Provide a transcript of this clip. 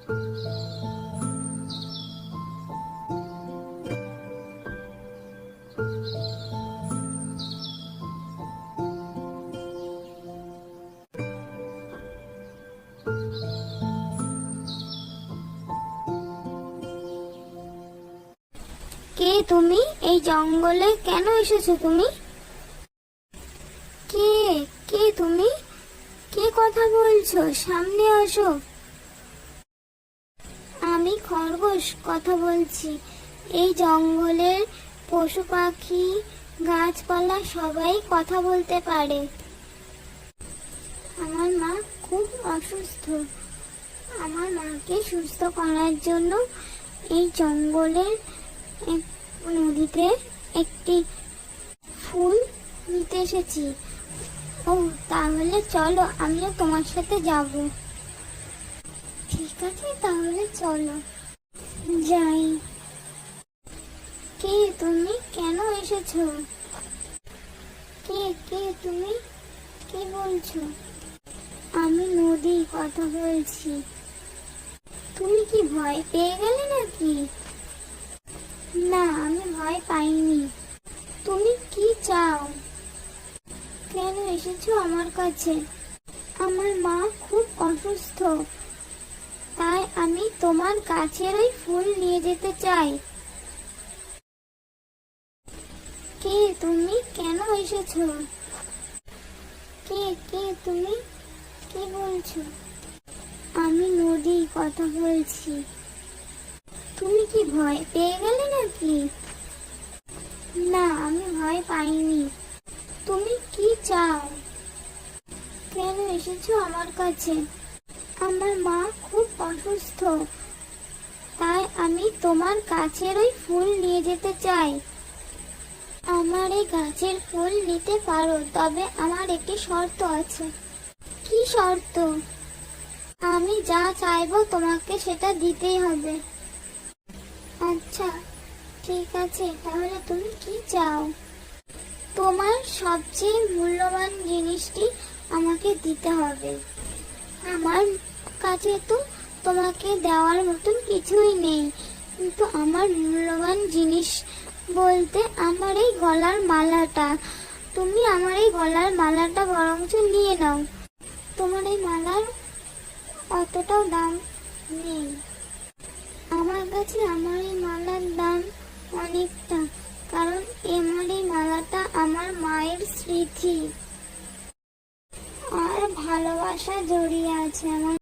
কে তুমি? এই জঙ্গলে কেন এসেছো তুমি? কে কে তুমি? কে কথা বলছো? সামনে আসো। আমি খরগোশ কথা বলছি। এই জঙ্গলের পশু পাখি গাছপালা সবাই কথা বলতে পারে। আমার মা খুব অসুস্থ। আমার মাকে সুস্থ করার জন্য এই জঙ্গলের নদীতে একটি ফুল নিতে এসেছি। ও তাহলে চলো, আমিও তোমার সাথে যাব। ঠিক আছে, তাহলে চলো যাই। কে তুমি? কেন এসেছো? কে কে তুমি? কি বলছো? আমি নদী কথা বলছি। তুমি কি ভয় পেয়ে গেলে নাকি? না, আমি ভয় পাইনি। তুমি কি চাও? কেন এসেছো আমার কাছে? আমার মা খুব অসুস্থ, তাই আমি তোমার গাছের ওই ফুল নিয়ে যেতে চাই। কে তুমি? কেন এসেছো? কে কে তুমি? কি বলছো? আমি নদী কথা বলছি। তুমি কি ভয় পেয়ে গেলে নাকি? না, আমি ভয় পাইনি। তুমি কি চাও? কেন এসেছো আমার কাছে? আমার মা খুব অসুস্থ, তাই আমি তোমার গাছের ওই ফুল নিয়ে যেতে চাই। আমার এই গাছের ফুল নিতে পারো, তবে আমার একটি শর্ত আছে। কি শর্ত? আমি যা চাইবো তোমাকে সেটা দিতেই হবে। আচ্ছা, ঠিক আছে, তাহলে তুমি কি চাও? তোমার সবচেয়ে মূল্যবান জিনিসটি আমাকে দিতে হবে। আমার কাছে তো তোমাকে দেওয়ার মতন কিছুই নেই, কিন্তু আমার মূল্যবান জিনিস বলতে আমার এই গলার মালাটা। তুমি আমার এই গলার মালাটা বরঞ্চ নিয়ে নাও। তোমার এই মালার অতটাও দাম নেই। আমার কাছে আমার এই মালার দাম অনেকটা, কারণ আমার এই মালাটা আমার মায়ের স্মৃতি আর ভালোবাসা জড়িয়ে আছে আমার